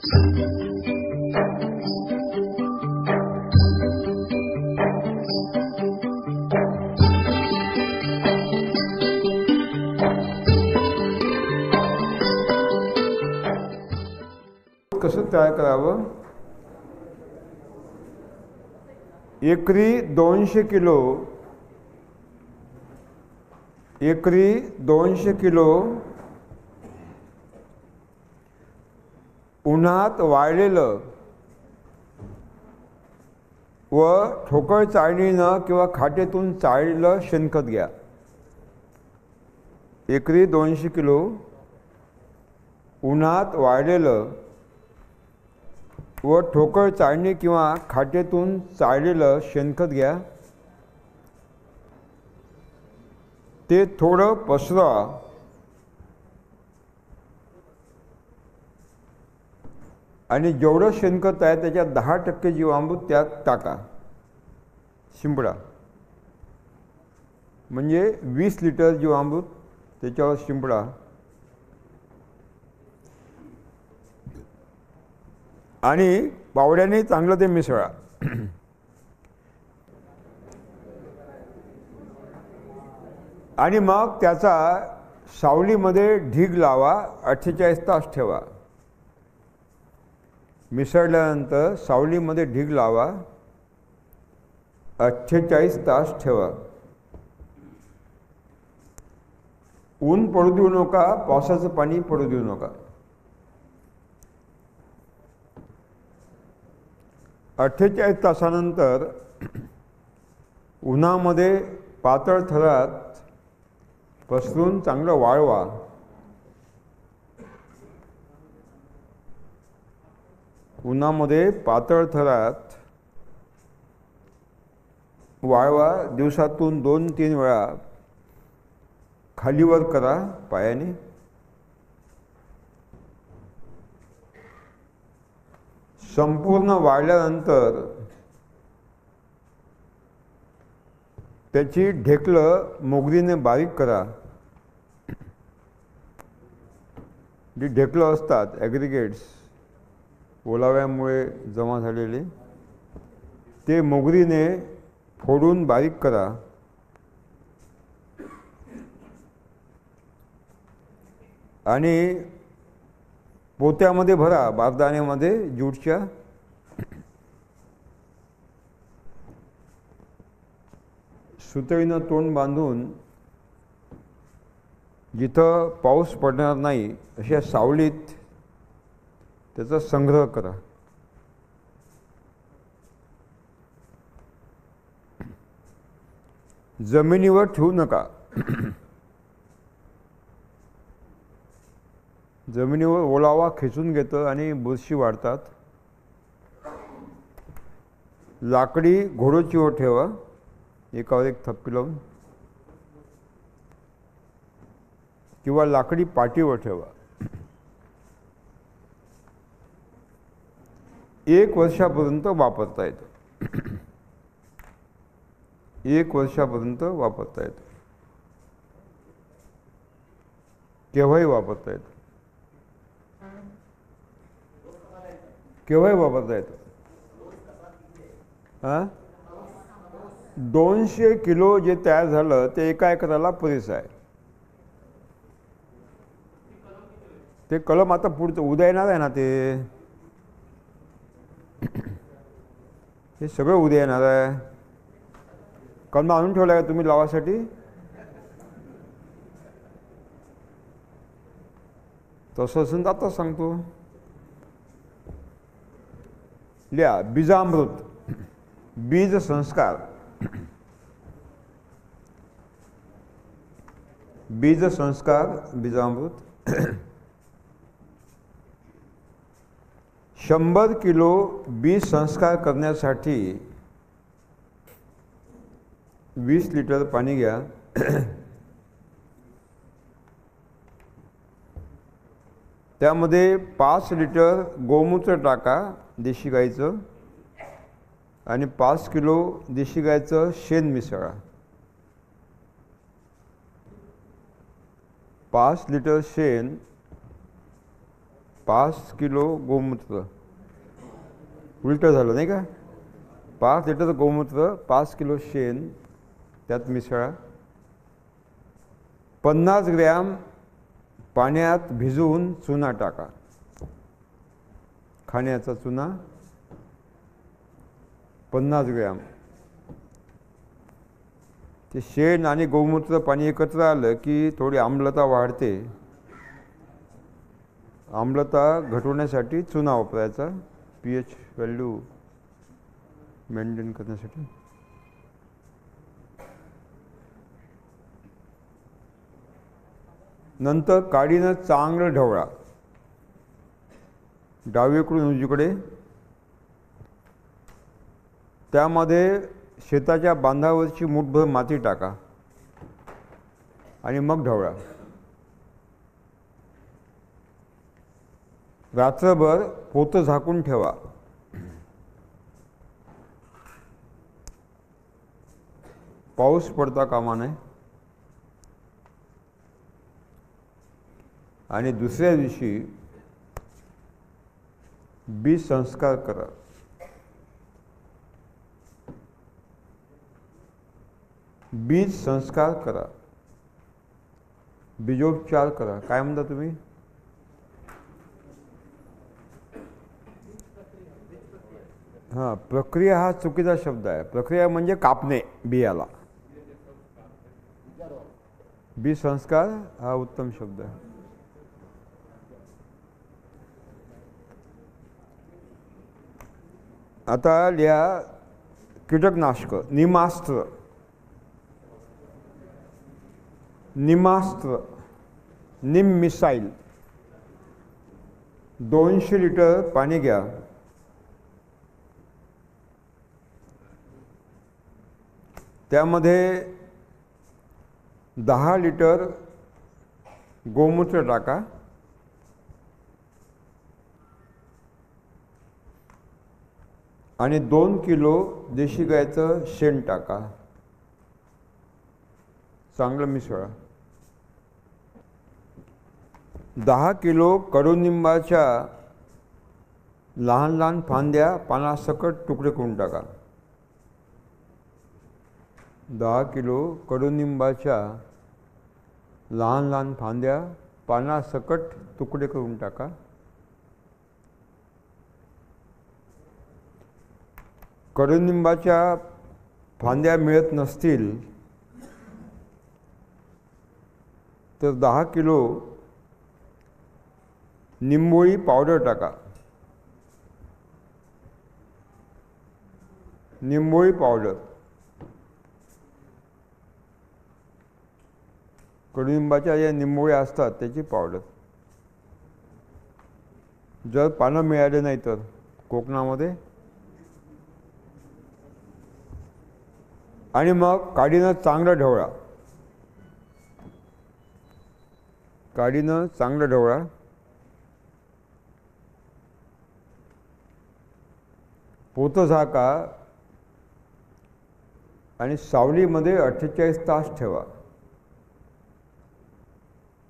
कसं तयार करावं? एकरी 200 किलो उन्हात वाळलेलं व ठोकळ चाळणीनं किंवा खाटेतून चाळलेलं शेणखत घ्या. एकरी 200 किलो उन्हात वाळलेलं व ठोकळ चाळणी किंवा खाटेतून चाळलेलं शेणखत घ्या. ते थोडं पसरवा आणि जेवढं शेणखत आहे त्याच्यात 10% जीवामृत त्यात टाका, शिंपडा. म्हणजे 20 लिटर जीवामृत त्याच्यावर शिंपडा. आणि पावड्याने चांगलं ते मिसळा. आणि मग त्याचा सावलीमध्ये ढीग लावा, 48 तास ठेवा. मिसळल्यानंतर सावलीमध्ये ढीग लावा, 48 तास ठेवा. ऊन पडू देऊ नका, पावसाचं पाणी पडू देऊ नका. 48 तासानंतर उन्हामध्ये पातळ थरात पसरून चांगलं वाळवा. उन्हामध्ये पातळ थरात वाळवा. दिवसातून 2-3 वेळा खालीवर करा पायाने. संपूर्ण वाळल्यानंतर त्याची ढेकलं मोगरीने बारीक करा. जी ढेकलं असतात, ॲग्रिगेट्स, ओलाव्यामुळे जमा झालेले, ते मोगरीने फोडून बारीक करा. आणि पोत्यामध्ये भरा, बारदाण्यामध्ये ज्यूटच्या. सुतळीनं तोंड बांधून जिथं पाऊस पडणार नाही अशा सावलीत त्याचा संग्रह करा. जमिनीवर ठेवू नका. जमिनीवर ओलावा खेचून घेतं आणि बुरशी वाढतात. लाकडी घोडोचीवर ठेवा, एकावर एक थप्पी लावून, किंवा लाकडी पाटीवर ठेवा. 1 वर्षापर्यंत वापरता येतं. 1 वर्षापर्यंत वापरता येतं. केव्हाही वापरता येतं. केव्हाही वापरता येतं. 200 किलो जे तयार झालं ते एका एकराला पुरेसं आहे. ते कलम आता पुढचं उद्या येणार आहे ना, ते सगळं उद्या येणार आहे. कलम आणून ठेवलं आहे तुम्ही लावासाठी? तसं असेल तर आता सांगतो. लिहा, बीजामृत, बीज संस्कार. बीज संस्कार, बीजामृत. 100 किलो बीज संस्कार करण्यासाठी 20 लिटर पाणी घ्या. त्यामध्ये 5 लिटर गोमूत्र टाका, देशी गाईचं, आणि 5 किलो देशी गाईचं शेण मिसळा. 5 लिटर शेण 5 किलो गोमूत्र, उलटं झालं नाही का? 5 लिटर गोमूत्र 5 किलो शेण त्यात मिसळा. 50 ग्रॅम पाण्यात भिजवून चुना टाका. खाण्याचा चुना 50 ग्रॅम. ते शेण आणि गोमूत्र पाणी एकत्र आलं की थोडी आम्लता वाढते. आम्लता घटवण्यासाठी चुना वापरायचा, pH व्हॅल्यू मेंटेन करण्यासाठी. नंतर काडीनं चांगलं ढवळा, डावीकडून उजवीकडे. त्यामध्ये शेताच्या बांधावरची मूठभर माती टाका आणि मग ढवळा. रात्रभर पोतं झाकून ठेवा. पाऊस पडता कामा नये. आणि दुसऱ्या दिवशी बीज संस्कार करा. बीज संस्कार करा, बीजोपचार करा. काय म्हणता तुम्ही? हां, प्रक्रिया हा चुकीचा शब्द आहे. प्रक्रिया म्हणजे कापणे बियाला. बीज संस्कार हा उत्तम शब्द आहे. आता लिहा कीटकनाशक. निमास्त्र, निमास्त्र, निम मिसाईल. 200 लिटर पाणी घ्या. त्यामध्ये 10 लिटर गोमूत्र टाका. आणि 2 किलो देशी गायचं शेण टाका. चांगलं मिसळा. 10 किलो कडुनिंबाच्या लहान लहान फांद्या पानासकट तुकडे करून टाका. 10 किलो कडुनिंबाच्या लहान लहान फांद्या पानासकट तुकडे करून टाका. कडुनिंबाच्या फांद्या मिळत नसतील तर 10 किलो निंबोळी पावडर टाका. निंबोळी पावडर, कडुनिंबाच्या ज्या निंबोळ्या असतात त्याची पावडर. जर पानं मिळाले नाही तर कोकणामध्ये. आणि मग काडीनं चांगलं ढवळा. काडीनं चांगलं ढवळा. पोतं झाका आणि सावलीमध्ये 48 तास ठेवा.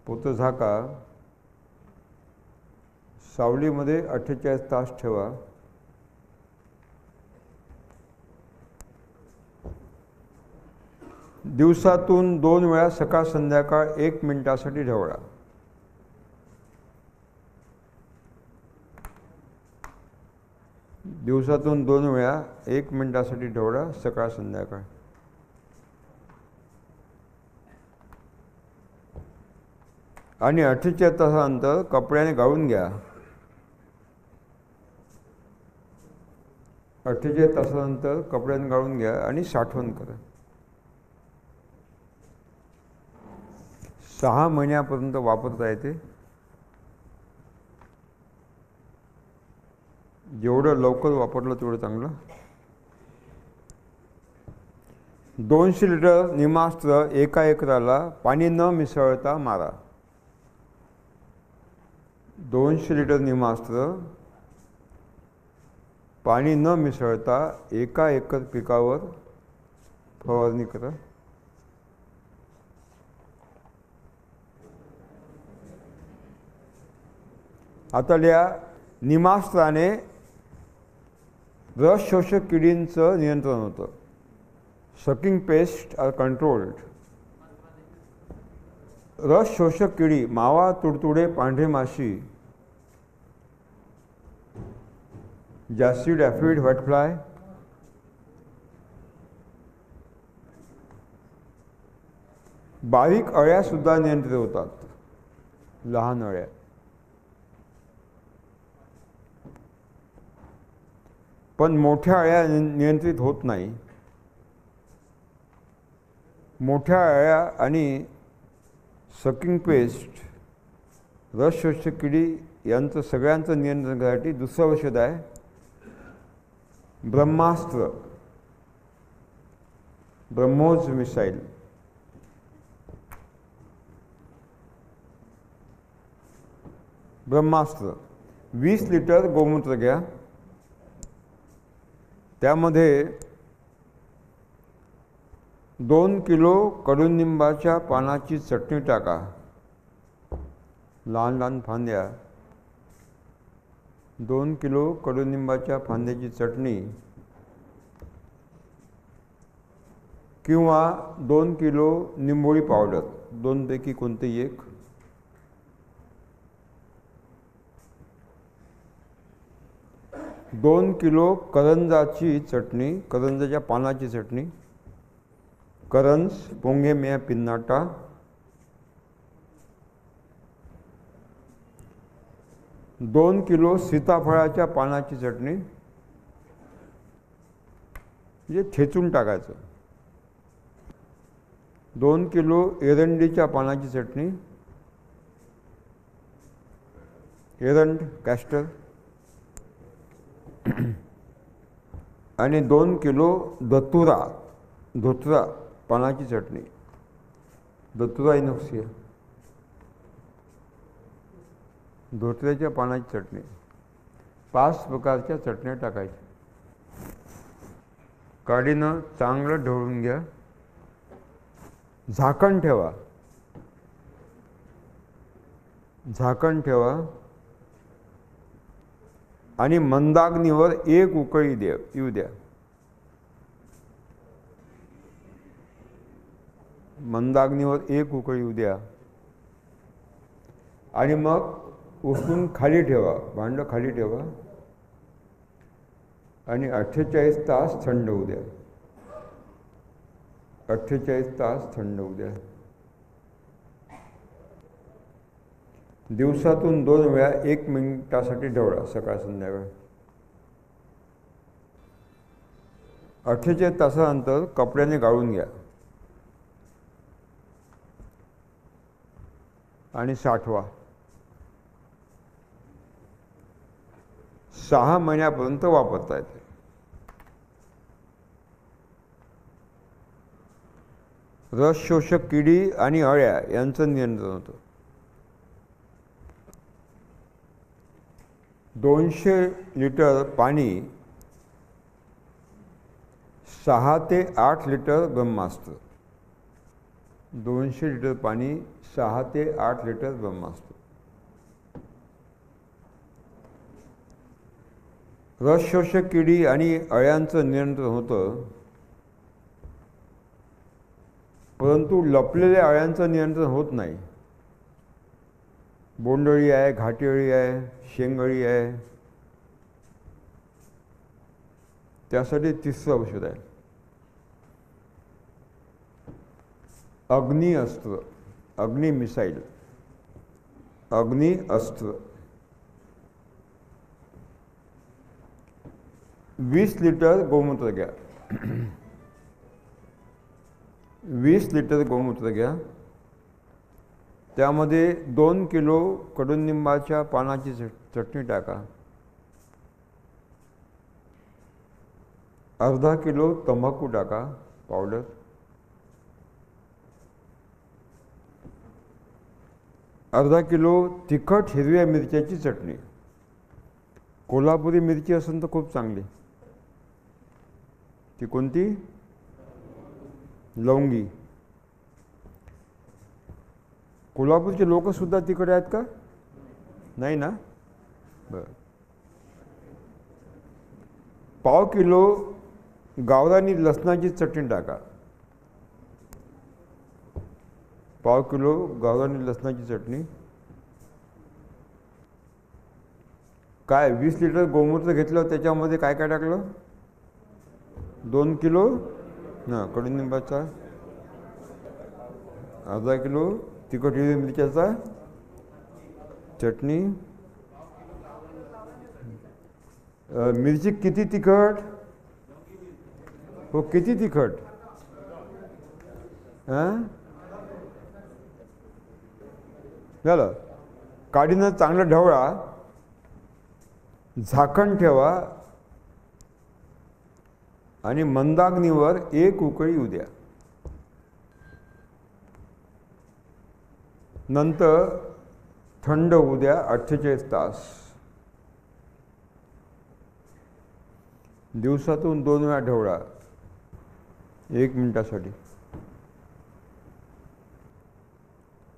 पोतं झाका, सावलीमध्ये 48 तास ठेवा. दिवसातून 2 वेळा सकाळ संध्याकाळ 1 मिनिटासाठी ढवळा. दिवसातून 2 वेळा 1 मिनिटासाठी ढवळा, सकाळ संध्याकाळ. आणि 48 तासानंतर कपड्याने गाळून घ्या. 48 तासानंतर कपड्याने गाळून घ्या आणि साठवण करा. 6 महिन्यापर्यंत वापरता येते. जेवढं लवकर वापरलं तेवढं चांगलं. 200 लिटर निमास्त्र एका एकराला पाणी न मिसळता मारा. 200 लिटर निमास्त्र पाणी न मिसळता एका एकर पिकावर फवारणी करा. आता लिहा, निमास्त्राने रस शोषक किडींचं नियंत्रण होतं. Sucking pest are controlled. रस शोषक किडी, मावा, तुडतुडे, पांढरी माशी, जास्तीड, ॲफिड, व्हाईटफ्लाय, बारीक अळ्यासुद्धा नियंत्रित होतात, लहान अळ्या. पण मोठ्या अळ्या नियंत्रित होत नाही. मोठ्या अळ्या आणि सकिंग पेस्ट, रस शोषक किडी यांचं सगळ्यांचं नियंत्रण करण्यासाठी दुसरं औषध आहे ब्रह्मास्त्र, ब्रह्मोस मिसाईल. ब्रह्मास्त्र 20 लिटर गोमूत्र घ्या, त्यामध्ये 2 किलो कडुनिंबाच्या पानाची चटणी टाका, लहान लहान फांद्या. 2 किलो कडुनिंबाच्या फांद्याची चटणी किंवा 2 किलो निंबोळी पावडर, दोनपैकी कोणतेही एक. दोन किलो करंजाची चटणी, करंजाच्या पानाची चटणी, करंज पोंगेमिया पिन्नाटा. 2 किलो सीताफळाच्या पानाची चटणी, म्हणजे ठेचून टाकायचं. 2 किलो एरंडीच्या पानाची चटणी, एरंड कॅस्टर, आणि 2 किलो धोत्रा पानाची चटणी, धोत्रा इनोक्सिया, धोत्र्याच्या पानाची चटणी. 5 प्रकारच्या चटण्या टाकायच्या. काडीनं चांगलं ढवळून घ्या, झाकण ठेवा, झाकण ठेवा आणि मंदाग्नीवर 1 उकळी येऊ द्या. मंदाग्नीवर 1 उकळी येऊ द्या आणि मग उचलून खाली ठेवा, भांडं खाली ठेवा आणि 48 तास थंड होऊ द्या. 48 तास थंड होऊ द्या. दिवसातून 2 वेळा 1 मिनिटासाठी ढवळा, सकाळ संध्याकाळ. 48 तासानंतर कपड्याने गाळून घ्या आणि साठवा. 6 महिन्यापर्यंत वापरता येते. रस शोषक किडी आणि अळ्या यांचं नियंत्रण होतं. 200 लिटर पाणी, 6 ते 8 लिटर ब्रह्मास्त्र. 200 लिटर पाणी, 6 ते 8 लिटर ब्रह्मास्त्र. रस शोषक किडी आणि अळ्यांचं नियंत्रण होतं, परंतु लपलेल्या अळ्यांचं नियंत्रण होत नाही. बोंडअळी आहे, घाटी अळी आहे, शेंगअळी आहे. त्यासाठी तिसरं औषध आहे अग्नि अस्त्र, अग्नि मिसाईल, अग्नि अस्त्र. 20 लिटर गोमूत्र घ्या, 20 लिटर गोमूत्र घ्या, त्यामध्ये 2 किलो कडुनिंबाच्या पानाची चटणी टाका, अर्धा किलो तंबाखू टाका पावडर, अर्धा किलो तिखट हिरव्या मिरच्याची चटणी. कोल्हापुरी मिरची असेल तर खूप चांगली. ती कोणती? लवंगी. कोल्हापूरचे लोकसुद्धा तिकडे आहेत का? नाही ना. बरं. पाव किलो गावरानी लसणाची चटणी टाका. पाव किलो गावरानी लसणाची चटणी. काय 20 लिटर गोमूत्र घेतलं, त्याच्यामध्ये काय काय टाकलं? 2 किलो कडुनिंबाचा, अर्धा किलो तिखट हिरवी मिरच्याचा चटणी. मिरची किती तिखट? हो, किती तिखट? झालं. काढीनं चांगलं ढवळा, झाकण ठेवा आणि मंदाग्नीवर 1 उकळी येऊ द्या. नंतर थंड होऊ द्या 48 तास. दिवसातून 2 वेळा ढवळा 1 मिनिटासाठी.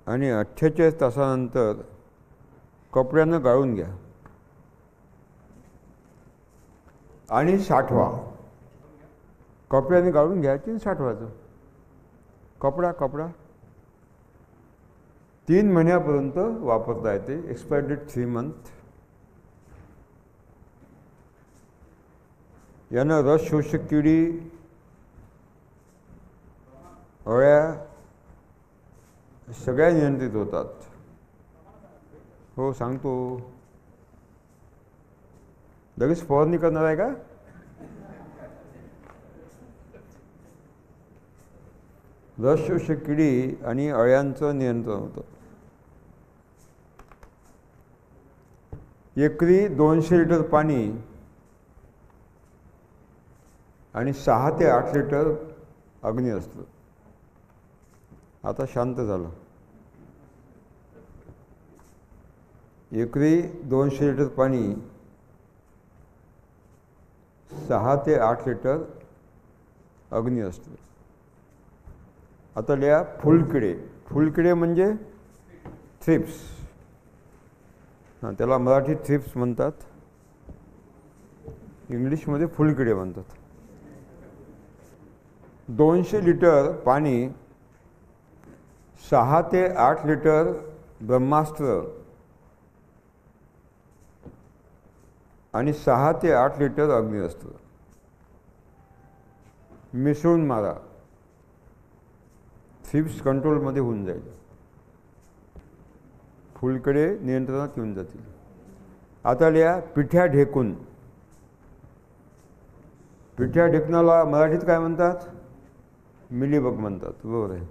आणि 48 तासानंतर कपड्यानं गाळून घ्या आणि साठवा. कपड्याने गाळून घ्यायची आणि साठवायचं. कपडा 3 महिन्यापर्यंत वापरता येते. Expiry date 3 month. यानं रस शोषक किडी, अळ्या सगळ्या नियंत्रित होतात. हो, सांगतो. लगेच फवारणी करणार आहे का? रस शोषक किडी आणि अळ्यांचं नियंत्रण होतं. एकरी 200 लिटर पाणी आणि 6 ते 8 लिटर अग्नी असतं. आता शांत झालं. एकरी 200 लिटर पाणी, 6 ते 8 लिटर अग्नी असतं. आता लिहा फुलकिडे. फुलकिडे म्हणजे थ्रिप्स. त्याला मराठीत थ्रिप्स म्हणतात, इंग्लिशमध्ये फुलकिडे म्हणतात. 200 लिटर पाणी, 6 ते 8 लिटर ब्रह्मास्त्र आणि 6 ते 8 लिटर अग्निअस्त्र मिसळून मारा. थ्रिप्स कंट्रोलमध्ये होऊन जाईल. फुलकडे नियंत्रणात येऊन जातील. आता लिहा पिठ्या ढेकून. पिठ्या ढेकणाला मराठीत काय म्हणतात? मिलीबग म्हणतात. बरोबर आहे,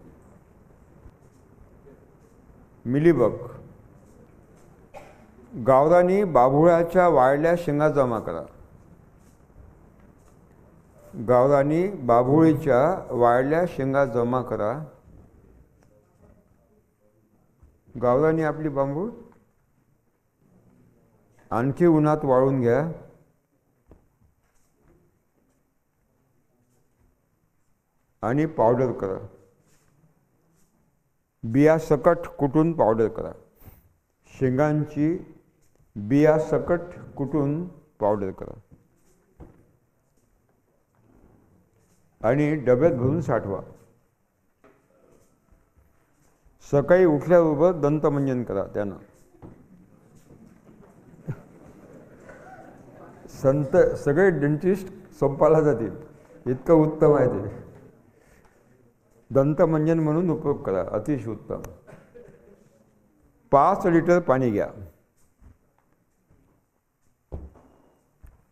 मिलीबग. गावरानी बाभुळाच्या वाळल्या शेंगा जमा करा. गावरानी बाभुळीच्या वाळल्या शेंगा जमा करा. गावरानी आपली बांबूळ आणखी उन्हात वाळून घ्या. आणि पावडर करा. बिया सकट कुटून पावडर करा. शेंगांची बिया सकट कुटून पावडर करा आणि डब्यात भरून साठवा. सकाळी उठल्याबरोबर दंतमंजन करा. त्यानं सगळे डेंटिस्ट संपाला जातील, इतकं उत्तम आहे ते. दंतमंजन म्हणून उपयोग करा, अतिशय उत्तम. 5 लिटर पाणी घ्या.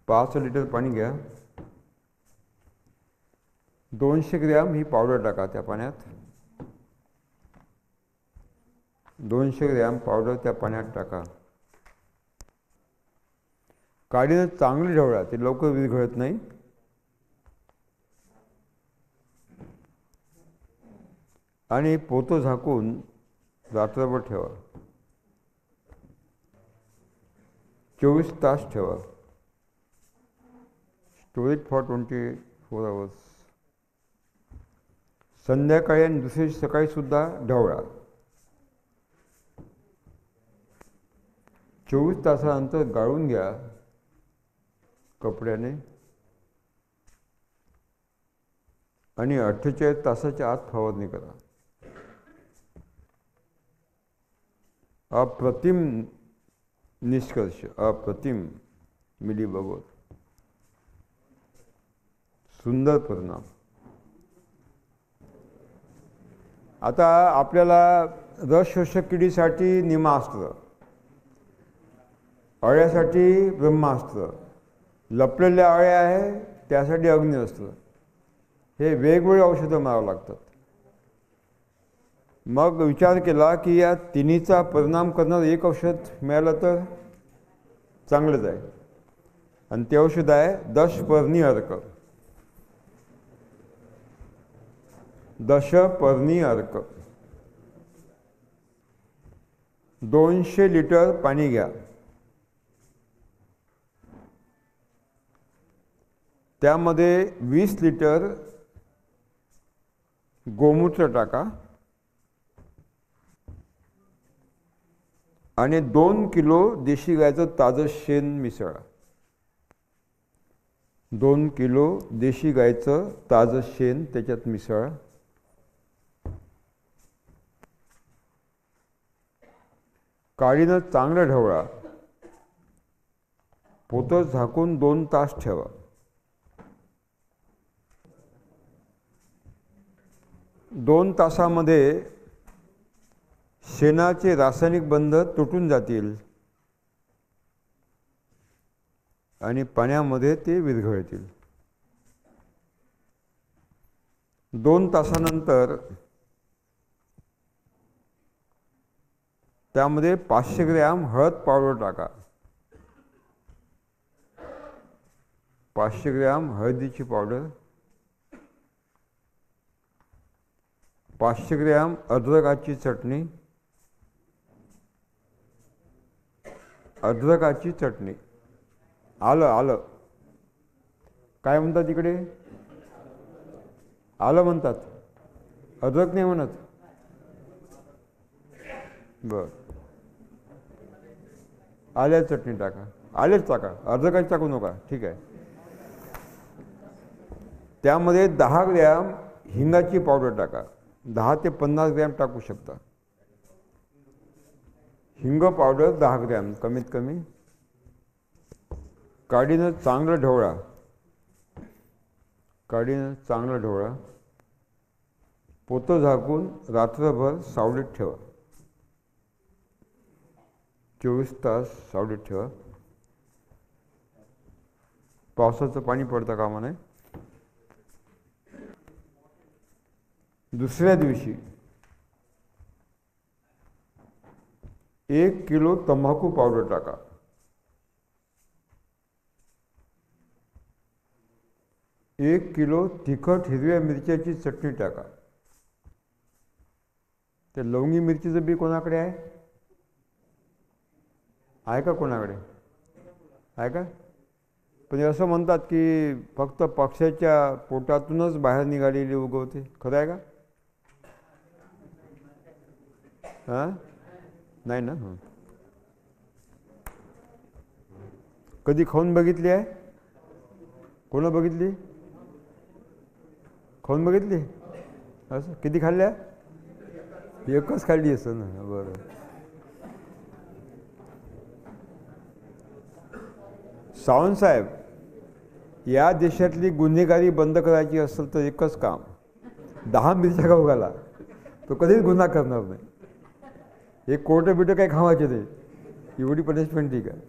5 लिटर पाणी घ्या. 200 ग्रॅम ही पावडर टाका त्या पाण्यात. 200 ग्रॅम पावडर त्या पाण्यात टाका. काडीनं चांगली ढवळा, ते लवकर विरघळत नाही. आणि पोतं झाकून रात्रभर ठेवा. 24 तास ठेवा. Storage for 24 hours. संध्याकाळी आणि दुसऱ्या सकाळी सुद्धा ढवळा. 24 तासानंतर गाळून घ्या कपड्याने आणि 48 तासाच्या आत फवारणी करा. अप्रतिम निष्कर्ष, अप्रतिम मिलीबग. सुंदर परिणाम. आता आपल्याला रस शोषक किडीसाठी निमास्त्र, अळ्यासाठी ब्रह्मास्त्र, लपलेल्या अळ्या आहे त्यासाठी अग्निअस्त्र, हे वेगवेगळे औषधं मारावं लागतात. मग विचार केला की या तिन्हीचा परिणाम करणारं एक औषध मिळालं तर चांगलंच आहे, आणि ते औषध आहे दशपर्णी अर्क. दशपर्णी अर्क. 200 लिटर पाणी घ्या, त्यामध्ये 20 लिटर गोमूत्र टाका आणि 2 किलो देशी गायचं ताजं शेण मिसळा. 2 किलो देशी गायचं ताजं शेण त्याच्यात मिसळा. काडीनं चांगलं ढवळा. पोतं झाकून 2 तास ठेवा. दोन तासामध्ये शेणाचे रासायनिक बंध तुटून जातील आणि पाण्यामध्ये ते विरघळतील. 2 तासानंतर त्यामध्ये 500 ग्रॅम हळद पावडर टाका. 500 ग्रॅम हळदीची पावडर, 500 ग्रॅम अद्रकाची चटणी, अद्रकाची चटणी, आलं काय म्हणतात इकडे? आलं म्हणतात, अद्रक नाही म्हणत. बर, आल्याची चटणी टाका. आलेच टाका, अद्रकाची टाकू नका, ठीक आहे. त्यामध्ये 10 ग्रॅम हिंगाची पावडर टाका. 10 ते 50 ग्रॅम टाकू शकता. हिंग पावडर 10 ग्रॅम कमीत कमी. काडीनं चांगलं ढवळा. काडीनं चांगलं ढवळा. पोतं झाकून रात्रभर सावलीत ठेवा. 24 तास सावलीत ठेवा. पावसाचं पाणी पडतं कामा नये. दुसऱ्या दिवशी 1 किलो तंबाखू पावडर टाका. 1 किलो तिखट हिरव्या मिरच्याची चटणी टाका. ते लवंगी मिरचीचं बी कोणाकडे आहे? आहे का कोणाकडे? आहे का? पण असं म्हणतात की फक्त पक्ष्याच्या पोटातूनच बाहेर निघालेली उगवते. खरं आहे का? हां, नाही ना. कधी खाऊन बघितली आहे? कोण बघितली? खाऊन बघितली? असं किती खाल्ल्या? एकच खाल्ली असं ना. बरं. सावंतसाहेब, या देशातली गुन्हेगारी बंद करायची असेल तर एकच काम, 10 मिरच्या खाऊ घाला, तो कधीच गुन्हा करणार नाही. एक कोर्ट बिटं काही खावायचे नाही, एवढी पनिशमेंट ठीक आहे.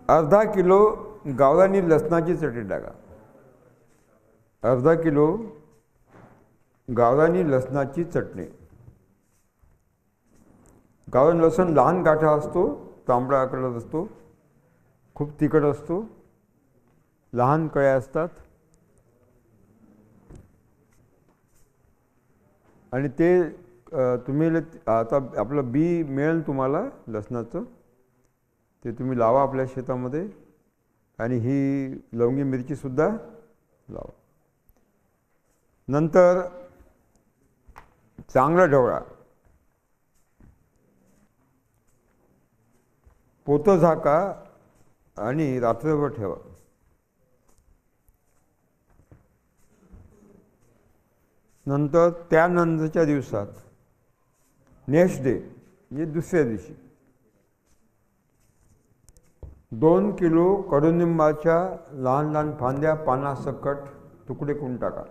अर्धा किलो गावरानी लसणाची चटणी टाका. अर्धा किलो गावरानी लसणाची चटणी. गावरान लसूण लहान गाठा असतो, तांबडा कलर असतो, खूप तिखट असतो, लहान कळ्या असतात आणि ते तुम्ही आता आपलं बी मिळेल तुम्हाला लसणाचं, ते तुम्ही लावा आपल्या शेतामध्ये आणि ही लवंगी मिरचीसुद्धा लावा. नंतर चांगला ढवळा. पोतं झाका आणि रात्रभर ठेवा. नंतर त्यानंतरच्या दिवसात नेक्स्ट डे म्हणजे दुसऱ्या दिवशी 2 किलो कडुनिंबाच्या लहान लहान फांद्या पानासकट तुकडे करून टाका.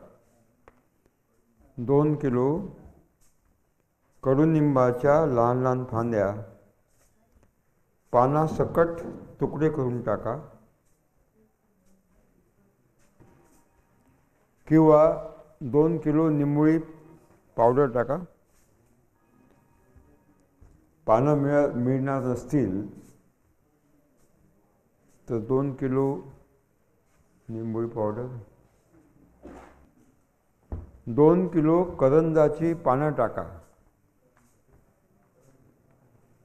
2 किलो कडुनिंबाच्या लहान लहान फांद्या पानासकट तुकडे करून टाका. किंवा 2 किलो निंबोळी पावडर टाका. पानं मिळणार नसतील तर 2 किलो निंबोळी पावडर, 2 किलो करंजाची पानं टाका.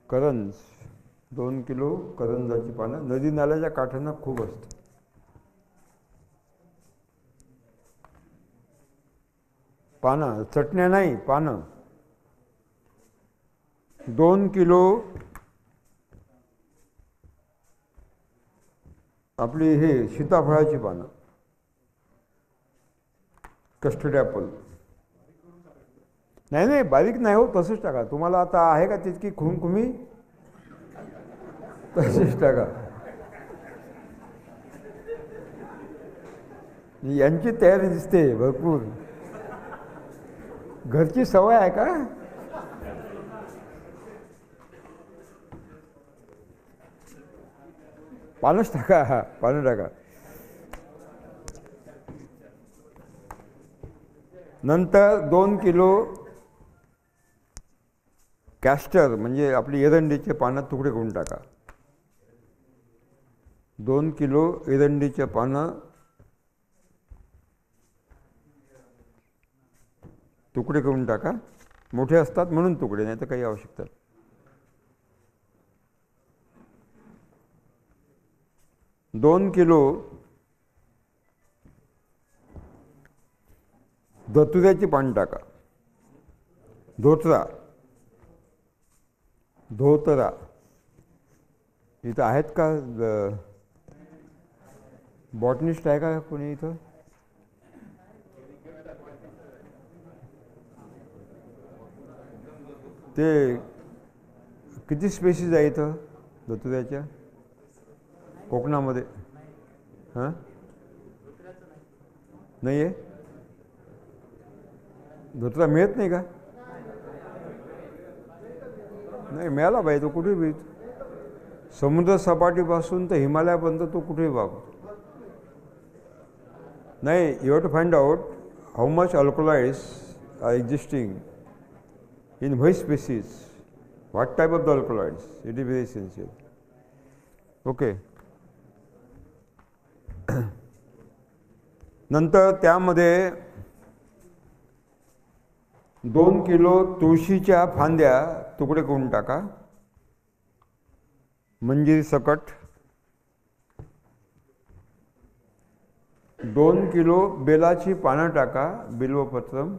करंज 2 किलो करंजाची पानं नदी नाल्याच्या काठांना खूप असतात. पानं, चटण्या नाही, पानं. 2 किलो आपली हे सीताफळाची पानं, कस्टर्ड ॲपल. नाही नाही, बारीक नाही हो, तसंच टाका. तुम्हाला आता आहे का तितकी खुमखुमी, तसेच टाका. यांची तयारी दिसते भरपूर. घरची सवय आहे का? पानच टाका. हा, पानं टाका. नंतर 2 किलो कॅस्टर म्हणजे आपली एरंडीचे पानं तुकडे करून टाका. 2 किलो एरंडीचे पानं तुकडे करून टाका. मोठे असतात म्हणून तुकडे, नाही तर काही आवश्यकता. 2 किलो धतुऱ्याची पानं टाका. धोतरा, धोतरा इथं आहेत का? बॉटनिस्ट आहे का कोणी इथं? ते किती स्पेसीज आहे इथं धतुऱ्याच्या कोकणामध्ये? हां, नाही आहे. धोतरा मिळत नाही का? नाही, मिळाला पाहिजे. तो कुठेही मिळतो. समुद्र सपाटीपासून तर हिमालयापर्यंत तो कुठेही वापरतो. नाही, you have to find out how much alkaloids are existing in which species, what type of the alkaloids, it is very essential. Okay. नंतर त्यामध्ये 2 किलो तुळशीच्या फांद्या तुकडे करून टाका. मंजिरी सकट. 2 किलो बेलाची पानं टाका, बिल्वपत्रम.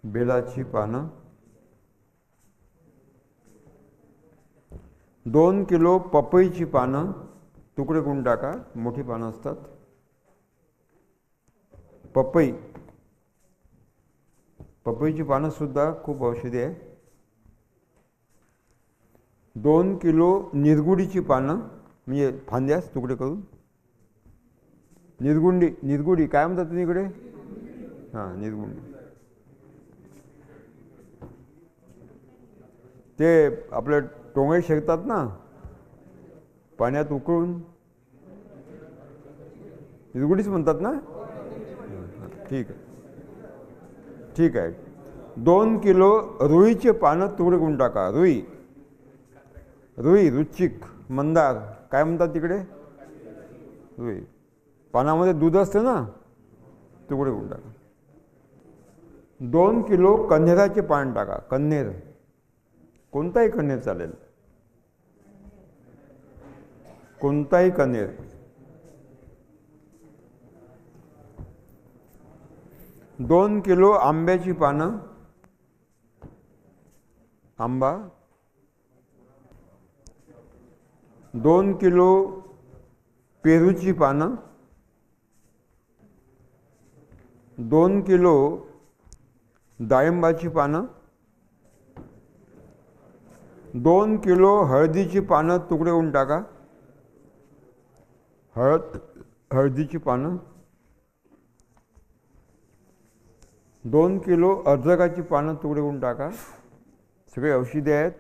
बेलाची पानं. 2 किलो पपईची पानं तुकडे करून टाका. मोठी पानं असतात. पपई, पपईची पानं सुद्धा खूप औषधी आहे. 2 किलो निरगुडीची पानं म्हणजे फांद्यास तुकडे करून. निरगुडी काय म्हणतात तुम्ही इकडे? हां, निरगुंडी. ते आपले टोंगे शेकतात ना पाण्यात उकळून, निरगुडीच म्हणतात ना? ठीक आहे, ठीक आहे. 2 किलो रुईचे पानं तुकडे करून टाका. रुई, रुई, रुचिक, मंदार काय म्हणतात तिकडे? रुई. पानामध्ये दूध असतं ना, तुकडे करून टाका. 2 किलो कन्हेराचे पान टाका. कन्हेर, कोणताही कन्हेर चालेल, कोणताही कन्हेर. 2 किलो आंब्याची पानं, आंबा. 2 किलो पेरूची पानं, 2 किलो डाळिंबाची पानं, 2 किलो हळदीची पानं तुकडे करून टाका. हळदीची पानं, 2 किलो अद्रकाची पानं तुकडे करून टाका. सगळे औषधी आहेत.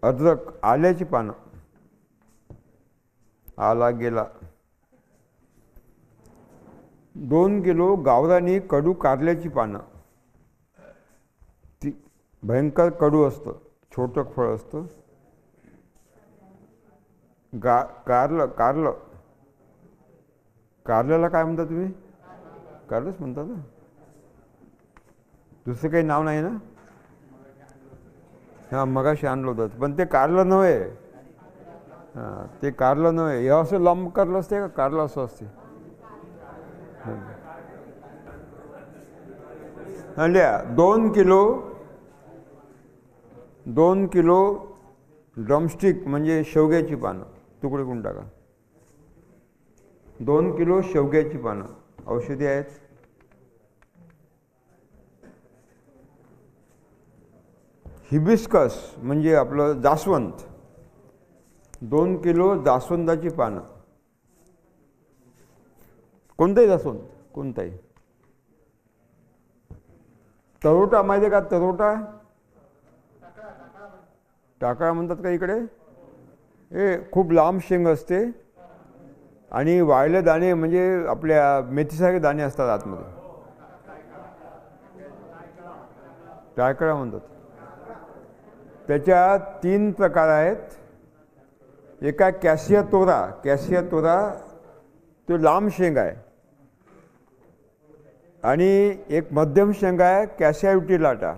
अद्रक, आल्याची पानं, आला गेला. 2 किलो गावरानी कडू कारल्याची पानं, ती भयंकर कडू असतं, छोटं फळ असतं. कारल्याला काय म्हणता तुम्ही? कारलंच म्हणता ना, दुसरं काही नाव नाही ना? हां, मगाशी आणलं होतं, पण ते कारलं नव्हे. हां, ते कारलं नव्हे. हे असं लांब कारलं असते का? कारलं असं असते. लिहा 2 किलो ड्रमस्टिक म्हणजे शेवग्याची पानं तुकडे करून टाका. 2 किलो शेवग्याची पानं औषधी आहेत. हिबिस्कस म्हणजे आपलं जास्वंद, 2 किलो जास्वंदाची पानं. कोणताही जास्वंद, कोणताही. तरोटा माहिती आहे का? तरोटा, टाकळा म्हणतात का इकडे? हे खूप लांब शेंग असते आणि वाळले दाणे म्हणजे आपल्या मेथीसारखे दाणे असतात आतमध्ये. टाकळा म्हणतात. त्याच्या 3 प्रकार आहेत. एका कॅसिया तोरा तो लांब शेंग आहे, आणि एक मध्यम शेंग आहे कॅसिया युटिलाटा,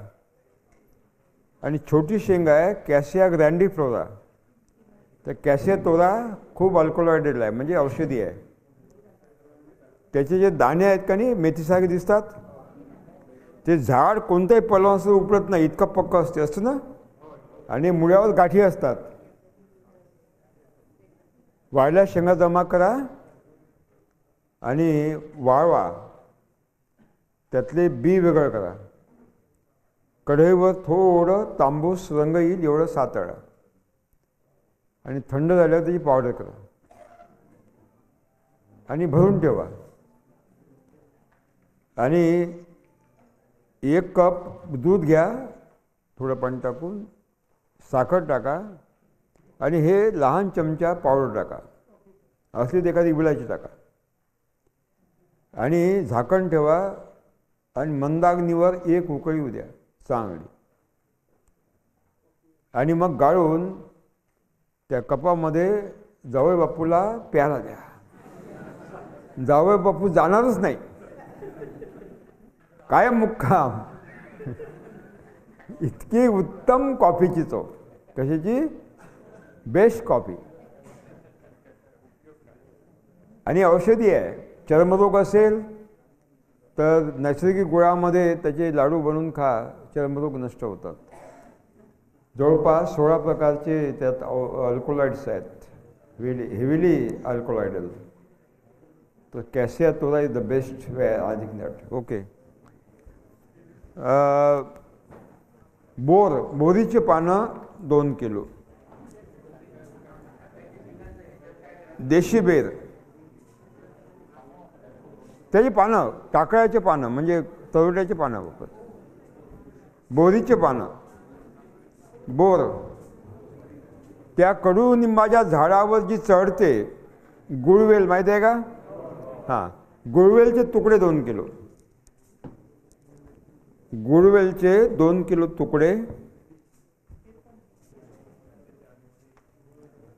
आणि छोटी शेंग आहे कॅसिया ग्रँडिफ्लोरा. तर कॅसिया तोरा खूप अल्कोलॉइडेड आहे, म्हणजे औषधी आहे. त्याचे जे दाणे आहेत का नाही, मेथीसारखे दिसतात, ते झाड कोणत्याही पलवासं उपडत नाही, इतकं पक्कं असतं ना, आणि मुळ्यावर गाठी असतात. वाळल्या शेंगा जमा करा आणि वाळवा, त्यातले बी वेगळं करा. कढईवर थोडं तांबूस रंग येईल एवढं सातळा, आणि थंड झाल्यावर त्याची पावडर करा आणि भरून ठेवा. आणि 1 कप दूध घ्या, थोडं पाणी टाकून, साखर टाका, आणि हे लहान चमचा पावडर टाका, असली तर एखादी विलायची टाका, आणि झाकण ठेवा. आणि मंद अग्नीवर 1 उकळी येऊ द्या चांगली, आणि मग गाळून त्या कपामध्ये जावई बापूला प्यायला द्या. जावई बापू जाणारच नाही, काय मुक्काम. इतकी उत्तम कॉफीची चव. कशाची? Best coffee. आणि औषधी आहे. चर्मरोग असेल तर नैसर्गिक गुळामध्ये त्याचे लाडू बनवून खा, चर्मरोग नष्ट होतात. जवळपास 16 प्रकारचे त्यात अल्कोलाइड्स आहेत, हेविली अल्कोलाइडल. तर cassia tora is the best way I think that. Okay. बोरीचे पानं 2 किलो. देशी बेर, त्याची पानं, टाकळ्याचे पानं म्हणजे तरोट्याचे पानं वापरत. बोरीचे पानं, बोर, त्या कडुनिंबाच्या झाडावर जी चढते, गुळवेल माहिती आहे का? हां, गुळवेलचे तुकडे 2 किलो. गुळवेलचे 2 किलो तुकडे.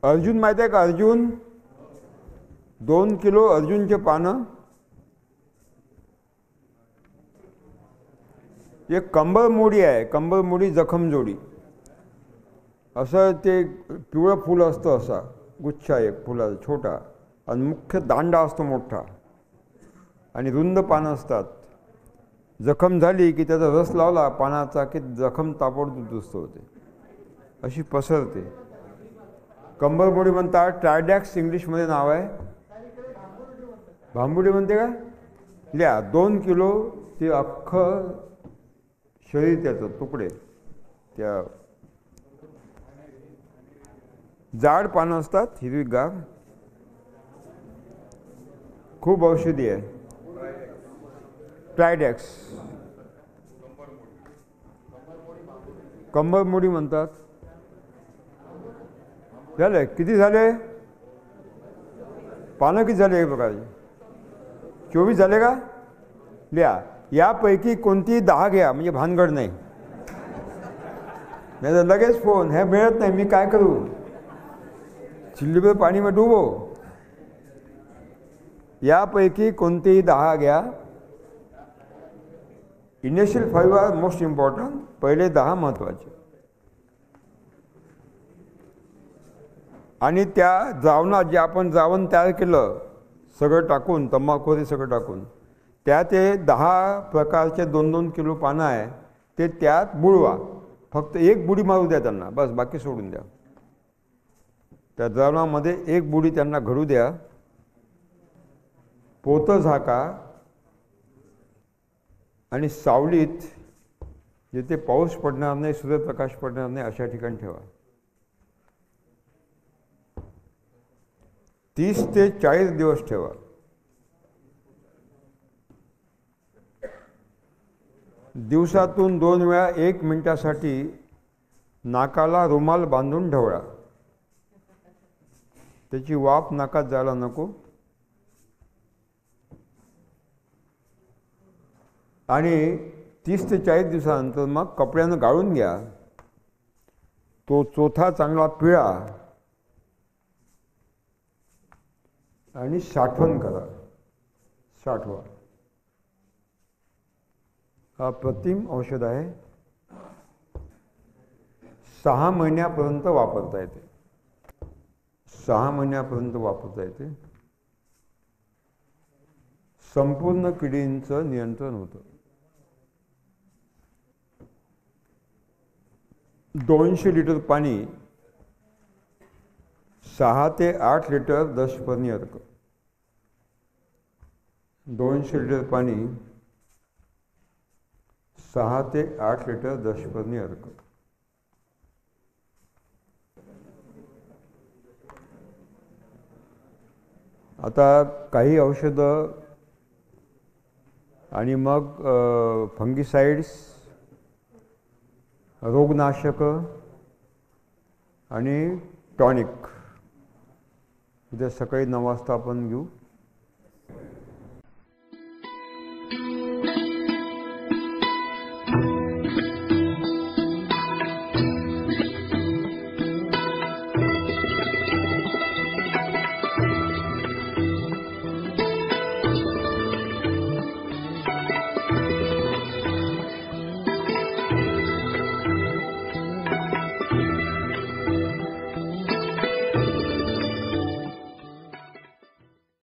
अर्जुन माहिती आहे का? अर्जुन, 2 किलो अर्जुनचे पानं. एक कंबरमोडी आहे, कंबरमोडी जखमजोडी, असं ते पिवळं फूल असतं, असा गुच्छ आहे फुलाचा छोटा, आणि मुख्य दांडा असतो मोठा. आणि रुंद पानं असतात. जखम झाली की त्याचा रस लावला पानाचा की जखम ताबडतोब दुरुस्त होते, अशी पसरते. कंबरमोडी म्हणतात. ट्रायडॅक्स इंग्लिशमध्ये नाव आहे. भांबुडी म्हणते का? लिहा. 2 किलो ते अख्खं शरीर त्याचं तुकडे, त्या जाड पानं असतात, हिरवीगार, खूप औषधी आहे. ट्रायडॅक्स, कंबरमोडी म्हणतात. झाले किती झाले? पानं किती झाले? एक प्रकारचे 24 झाले का? लिहा. यापैकी कोणती 10 घ्या, म्हणजे भानगड नाही. नाही तर लगेच फोन, हे मिळत नाही, मी काय करू? चिल्लीभर पाणी में डुबो. यापैकी कोणतेही 10 घ्या. Initial 5 are most important. पहिले 10 महत्त्वाचे. आणि त्या जावनात जे आपण जावण तयार केलं सगळं टाकून, तंबाखू सगळं टाकून, त्या ते 10 प्रकारचे 2-2 किलो पानं आहे ते त्यात बुडवा. फक्त एक बुडी मारू द्या त्यांना, बस, बाकी सोडून द्या. त्या जावनामध्ये एक बुडी त्यांना घडू द्या. पोतं झाका आणि सावलीत, जिथे पाऊस पडणार नाही, सूर्यप्रकाश पडणार नाही, अशा ठिकाणी ठेवा. 30 ते 40 दिवस ठेवा. दिवसातून 2 वेळा 1 मिनिटासाठी नाकाला रुमाल बांधून ढवळा. त्याची वाफ नाकात जायला नको. आणि 30 ते 40 दिवसानंतर मग कपड्यानं गाळून घ्या. तो चोथा चांगला पिळा आणि साठवण करा. साठवा. हा अप्रतिम औषध आहे. 6 महिन्यापर्यंत वापरता येते. 6 महिन्यापर्यंत वापरता येते. संपूर्ण किडींचं नियंत्रण होतं. 200 लिटर पाणी 6 ते 8 लिटर दशपर्णी अर्क. 200 लिटर पाणी 6 ते 8 लिटर दशपर्णी अर्क. आता काही औषधं आणि मग फंगिसाइड्स, रोगनाशक आणि टॉनिक उद्या सकाळी 9 वाजता आपण घेऊ.